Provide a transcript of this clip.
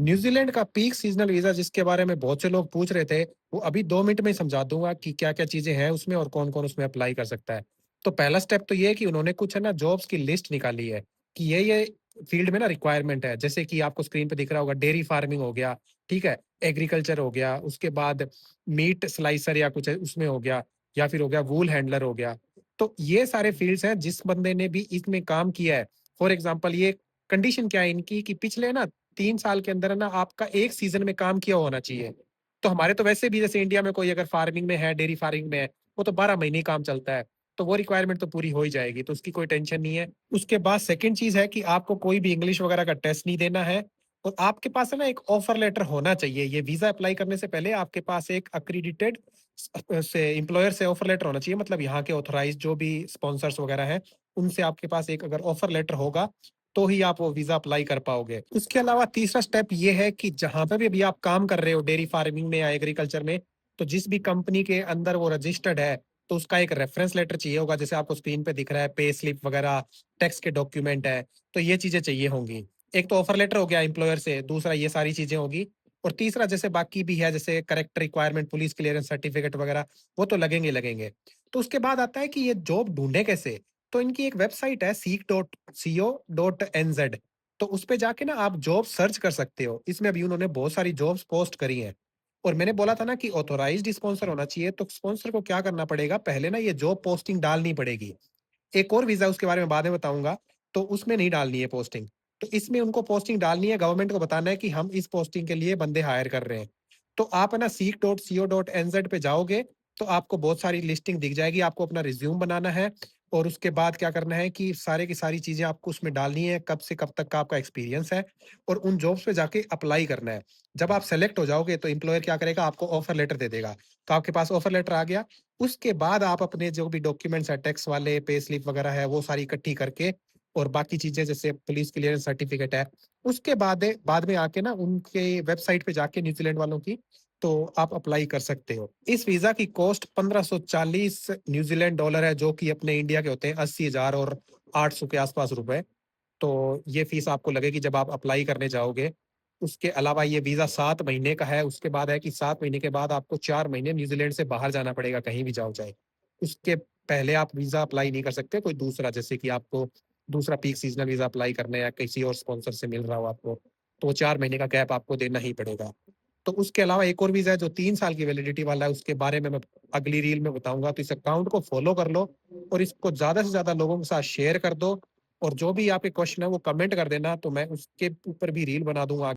New Zealand का peak seasonal visa जिसके बारे में बहुत से लोग पूछ रहे थे, वो अभी 2 मिनट में ही समझा दूँगा कि क्या-क्या चीज़ें हैं उसमें और कौन-कौन उसमें अप्लाई कर सकता है। तो पहला स्टेप तो ये है कि उन्होंने कुछ है ना जॉब्स की लिस्ट निकाली है, कि ये फील्ड में ना रिक्वायरमेंट है। जैसे कि आपको स्क्रीन पे दिख रहा होगा, डेयरी फार्मिंग हो गया, ठीक है? एग्रीकल्चर हो गया, उसके बाद मीट स्लाइसर या कुछ उसमें हो गया, या फिर हो गया वूल हैंडलर हो गया। तो ये सारे फील्ड्स हैं जिस बंदे ने भी इसमें काम किया है। फॉर एग्ज़ाम्पल ये कंडीशन क्या है इनकी कि पिछले ना 3 साल के अंदर है ना आपका 1 सीज़न में काम किया होना चाहिए। तो हमारे तो वैसे भी जैसे इंडिया में कोई अगर फार्मिंग में है, डेयरी फार्मिंग में है, वो तो 12 महीने ही काम चलता है। तो वो रिक्वायरमेंट तो पूरी हो ही जाएगी, तो उसकी कोई टेंशन नहीं है। उसके बाद सेकंड चीज़ है कि आपको कोई भी इंग्लिश वगैरह का टेस्ट नहीं देना है और आपके पास है ना एक ऑफर लेटर होना चाहिए। ये वीज़ा अप्लाई करने से पहले आपके पास एक अक्रेडिटेड से एम्प्लॉयर से ऑफर लेटर होना चाहिए, मतलब यहाँ के ऑथराइज़्ड जो भी स्पॉन्सर्स वगैरह हैं, उनसे आपके पास एक अगर ऑफर लेटर होगा, तो ही आप वो वीज़ा अप्लाई कर पाओगे। उसके अलावा तीसरा स्टेप ये है कि जहाँ पे भी अभी आप काम कर रहे हो डेयरी फार्मिंग में या एग्रीकल्चर में, तो जिस भी कंपनी के अंदर वो रजिस्टर्ड है, तो उसका एक रेफरेंस लेटर चाहिए होगा। जैसे आपको स्क्रीन पे दिख रहा है पे स्लिप वगैरह, टैक्स के डॉक्यूमेंट है, तो ये चीज़ें चाहिए होंगी। एक तो ऑफर लेटर हो गया एम्प्लॉयर से, दूसरा ये सारी चीज़ें होगी और तीसरा जैसे बाकी भी है जैसे character requirement, police clearance certificate वगैरह, वो तो लगेंगे ही लगेंगे। तो उसके बाद आता है कि ये जॉब ढूँढे कैसे? तो इनकी एक वेबसाइट है seek.co.nz, तो उसपे जाके ना आप जॉब सर्च कर सकते हो। इसमें अभी उन्होंने बहुत सारी जॉब्स पोस्ट करी हैं और मैंने बोला था ना कि ऑथराइज्ड स्पॉन्सर होना चाहिए, तो स्पॉन्सर को क्या करना पड़ेगा, पहले ना ये जॉब पोस्टिंग डालनी पड़ेगी। एक और वीज़ा उसके बारे में बाद में बताऊँगा, तो उसमें नहीं डालनी है पोस्टिंग। तो इसमें उनको पोस्टिंग डालनी है, गवर्नमेंट को बताना है कि हम इस पोस्टिंग के लिए बंदे हायर कर रहे हैं। तो आप है ना seek.co.nz पे जाओगे, तो आपको बहुत सारी लिस्टिंग दिख जाएगी, आपको अपना रिज़्यूम बनाना है और उसके बाद क्या करना है कि सारे की सारी चीज़ें आपको उसमें डालनी है, कब से कब तक का आपका एक्सपीरियंस है और उन जॉब्स पे जाके अप्लाई करना है। जब आप सेलेक्ट हो जाओगे, तो एम्प्लॉयर क्या करेगा, आपको ऑफर लेटर दे देगा। तो आपके पास ऑफर लेटर आ गया, उसके बाद आप अपने जो भी डॉक्यूमेंट्स हैं, टैक्स वाले, पे स्लिप वगैरह है, वो सारी इकट्ठी करके और बाकी चीज़ें जैसे पुलिस क्लियरेंस सर्टिफिकेट है, उसके बाद में आके ना उनके वेबसाइट पे जाके न्यूज़ीलैंड वालों की, तो आप अप्लाई कर सकते हो। इस वीज़ा की कॉस्ट 1540 न्यूज़ीलैंड डॉलर है, जो कि अपने इंडिया के होते हैं 80,000 और 800 के आस-पास रुपए। तो ये फीस आपको लगेगी जब आप अप्लाई करने जाओगे। उसके अलावा ये वीज़ा 7 महीने का है, उसके बाद है कि 7 महीने के बाद आपको 4 महीने न्यूज़ीलैंड से बाहर जाना पड़ेगा, कहीं भी जाओ चाहे। उसके पहले आप वीज़ा अप्लाई नहीं कर सकते, कोई दूसरा जैसे कि आपको दूसरा पीक सीज़नल वीज़ा अप्लाई करना है या किसी और स्पॉन्सर से मिल रहा हो आपको, तो वो 4 महीने का गैप आपको देना ही पड़ेगा। तो उसके अलावा एक और वीज़ा है जो 3 साल की वैलिडिटी वाला है, उसके बारे में मैं अगली रील में बताऊँगा। तो इस अकाउंट को फ़ॉलो कर लो और इसको ज़्यादा से ज़्यादा लोगों के साथ शेयर कर दो और जो भी आपके क्वेश्चन है वो कमेंट कर देना, तो मैं उसके ऊपर भी रील बना दूँगा।